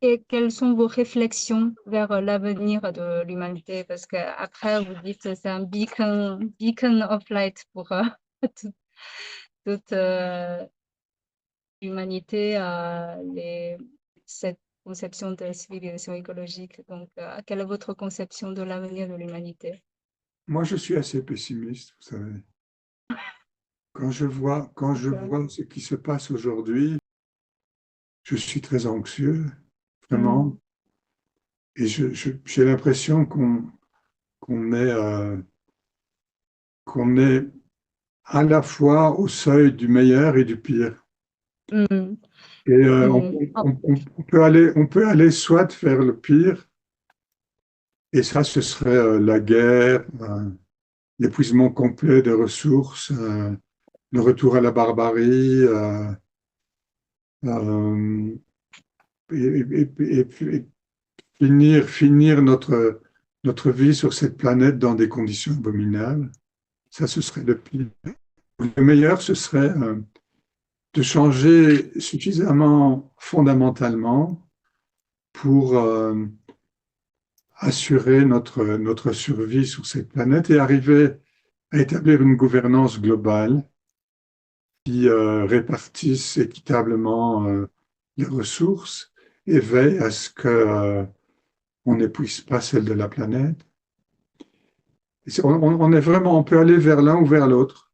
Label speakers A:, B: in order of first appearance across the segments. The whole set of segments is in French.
A: Et quelles sont vos réflexions vers l'avenir de l'humanité? Parce que après, vous dites que c'est un beacon of light pour toute, toute, l'humanité, cette conception de civilisation écologique. Donc, quelle est votre conception de l'avenir de l'humanité?
B: Moi, je suis assez pessimiste, vous savez. Quand je
A: Ok.
B: vois ce qui se passe aujourd'hui, je suis très anxieux,
A: Hmm.
B: vraiment. Et j'ai l'impression qu'on est, qu'on est à la fois au seuil du meilleur et du pire.
A: Hmm.
B: Et
A: Hmm. Oh.
B: on peut aller soit vers le pire, et ça, ce serait la guerre, l'épuisement complet des ressources, le retour à la barbarie, euh, et finir notre vie sur cette planète dans des conditions abominables. Ça, ce serait le pire. Le meilleur, ce serait de changer suffisamment fondamentalement pour assurer notre survie sur cette planète et arriver à établir une gouvernance globale qui répartisse équitablement les ressources et veille à ce que on n'épuise pas celle de la planète. On est vraiment, on peut aller vers l'un ou vers l'autre.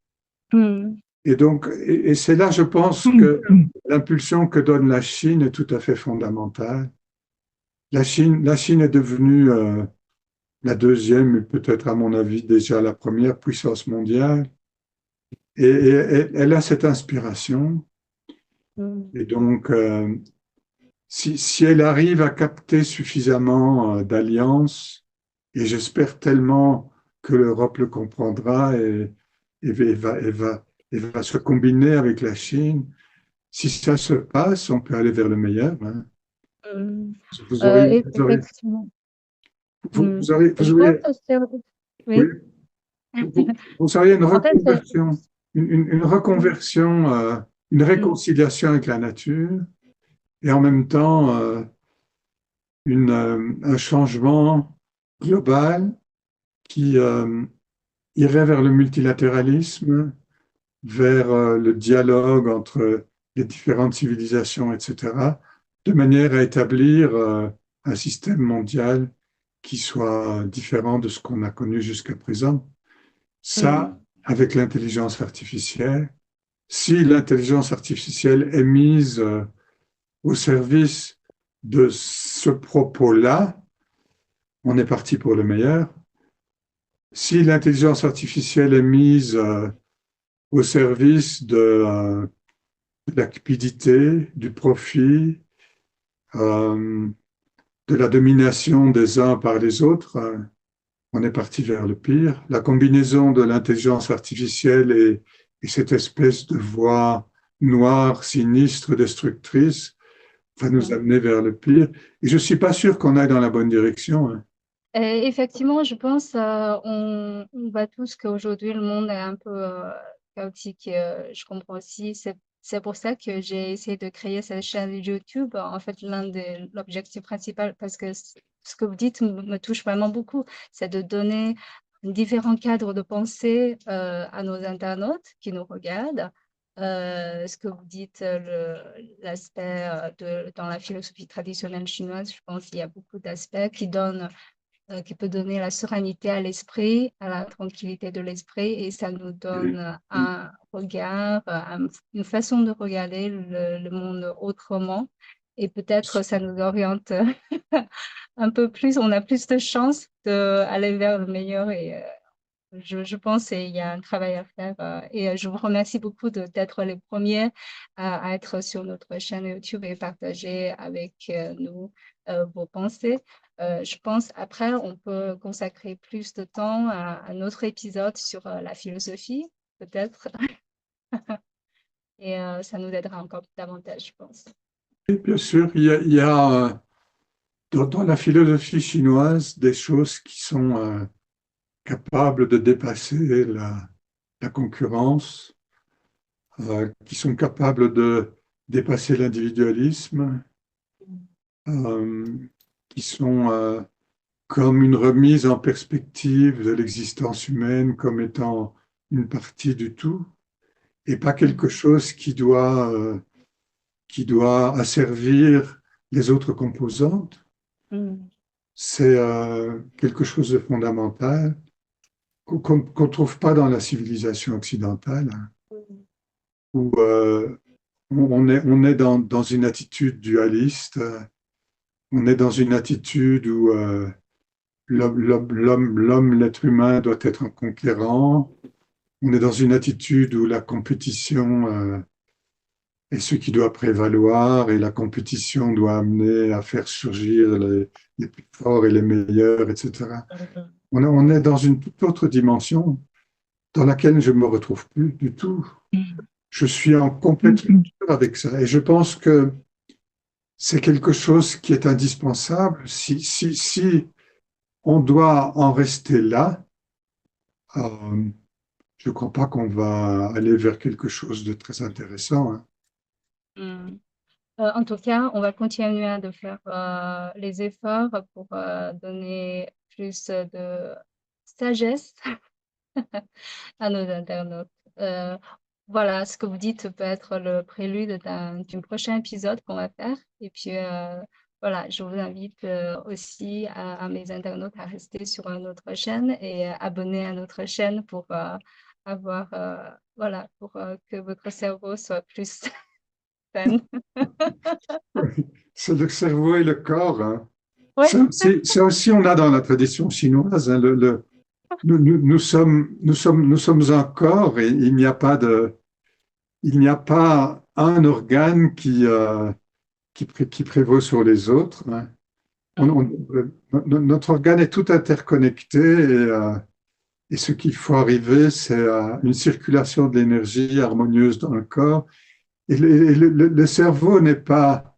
A: Hmm.
B: Et donc, et c'est là, je pense que l'impulsion que donne la Chine est tout à fait fondamentale. La Chine est devenue la deuxième, et peut-être à mon avis déjà la première puissance mondiale. Et elle a cette inspiration.
A: Hmm.
B: Et donc, si elle arrive à capter suffisamment d'alliances, et j'espère tellement que l'Europe le comprendra et va se combiner avec la Chine, si ça se passe, on peut aller vers le meilleur, hein.
A: Hmm. Effectivement. Hmm. Je
B: Vous
A: pense
B: auriez,
A: que c'est...
B: oui,
A: Oui.
B: vous auriez une
A: En fait,
B: reconversion, une reconversion, une
A: hmm.
B: réconciliation avec la nature, et en même temps un changement global qui irait vers le multilatéralisme, vers le dialogue entre les différentes civilisations, etc., de manière à établir un système mondial qui soit différent de ce qu'on a connu jusqu'à présent. Ça,
A: Hmm.
B: avec l'intelligence artificielle, si l'intelligence artificielle est mise au service de ce propos-là, on est parti pour le meilleur. Si l'intelligence artificielle est mise au service de la cupidité, du profit, euh, de la domination des uns par les autres, on est parti vers le pire. La combinaison de l'intelligence artificielle et cette espèce de voix noire, sinistre, destructrice va nous
A: Hmm.
B: amener vers le pire. Et je ne suis pas sûr qu'on aille dans la bonne direction, hein.
A: Effectivement, je pense on voit tous qu'aujourd'hui le monde est un peu chaotique. Je comprends aussi. C'est pour ça que j'ai essayé de créer cette chaîne YouTube. En fait, l'objectif principal, parce que ce que vous dites me touche vraiment beaucoup, c'est de donner différents cadres de pensée à nos internautes qui nous regardent. Ce que vous dites, l'aspect dans la philosophie traditionnelle chinoise, je pense qu'il y a beaucoup d'aspects qui peut donner la sérénité à l'esprit, à la tranquillité de l'esprit, et ça nous donne un regard, une façon de regarder le monde autrement, et peut-être ça nous oriente un peu plus, on a plus de chances d'aller vers le meilleur, et je pense qu'il y a un travail à faire, et je vous remercie beaucoup d'être les premiers à être sur notre chaîne YouTube et partager avec nous vos pensées. Je pense après, on peut consacrer plus de temps à un autre épisode sur la philosophie, peut-être, et ça nous aidera encore davantage, je pense.
B: Et bien sûr, il y a dans la philosophie chinoise des choses qui sont capables de dépasser la concurrence, qui sont capables de dépasser l'individualisme euh, qui sont comme une remise en perspective de l'existence humaine comme étant une partie du tout et pas quelque chose qui doit asservir les autres composantes.
A: Mm.
B: C'est quelque chose de fondamental qu'on ne trouve pas dans la civilisation occidentale, hein, où on est dans une attitude dualiste, on est dans une attitude où l'être humain doit être un conquérant, on est dans une attitude où la compétition est ce qui doit prévaloir et la compétition doit amener à faire surgir les plus forts et les meilleurs, etc. On est dans une toute autre dimension dans laquelle je ne me retrouve plus du tout. Je suis en complète rupture avec ça. Et je pense que c'est quelque chose qui est indispensable. Si on doit en rester là, euh, je ne crois pas qu'on va aller vers quelque chose de très intéressant, hein.
A: Mm. En tout cas, on va continuer de faire les efforts pour donner plus de sagesse à nos internautes. Euh, voilà, ce que vous dites peut être le prélude d'un prochain épisode qu'on va faire. Et puis, voilà, je vous invite aussi à mes internautes à rester sur notre chaîne et abonner à notre chaîne pour avoir, voilà, pour que votre cerveau soit plus sain.
B: C'est le cerveau et le corps, hein.
A: Oui.
B: Ça aussi, on a dans la tradition chinoise, hein, nous sommes un corps et il n'y a pas un organe qui prévaut sur les autres, hein. Notre organe est tout interconnecté et ce qu'il faut arriver, c'est à une circulation de l'énergie harmonieuse dans le corps. Et le cerveau n'est pas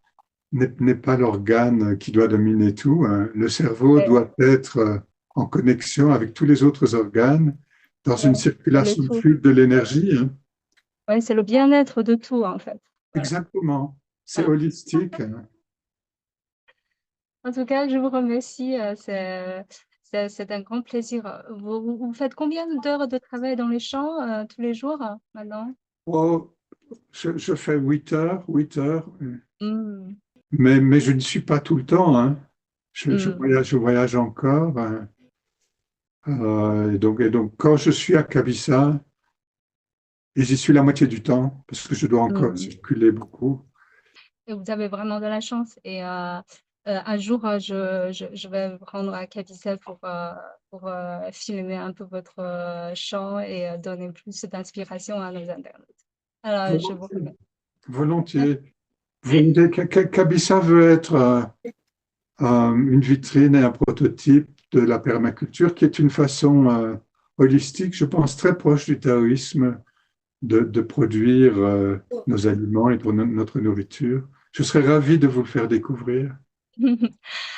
B: l'organe qui doit dominer tout, hein. Le cerveau
A: Ouais,
B: doit être en connexion avec tous les autres organes dans
A: ouais,
B: une
A: c'est le
B: circulation
A: tout.
B: fluide de l'énergie, hein.
A: Ouais, c'est le bien-être de tout, en fait. Ouais.
B: Exactement. C'est
A: Ouais.
B: holistique, hein.
A: En tout cas, je vous remercie. C'est un grand plaisir. Vous faites combien d'heures de travail dans les champs tous les jours maintenant?
B: Oh, je fais 8 heures,
A: Hmm,
B: mais je ne suis pas tout le temps, hein.
A: hmm,
B: Je voyage encore, hein. Et donc, quand je suis à Cabissa, et j'y suis la moitié du temps, parce que je dois encore
A: hmm.
B: circuler beaucoup.
A: Et vous avez vraiment de la chance. Et un jour, je vais vous rendre à Capicel pour filmer un peu votre chant et donner plus d'inspiration à nos internautes. Alors, je vous
B: Volontiers.
A: remercie.
B: Volontiers. Volontiers. Cabissa veut être une vitrine et un prototype de la permaculture, qui est une façon holistique, je pense, très proche du taoïsme, de produire nos aliments et pour notre nourriture. Je serais ravi de vous le faire découvrir.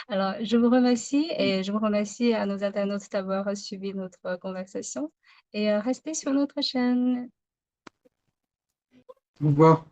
A: Alors, je vous remercie et je vous remercie à nos internautes d'avoir suivi notre conversation et restez sur notre chaîne.
B: Au revoir.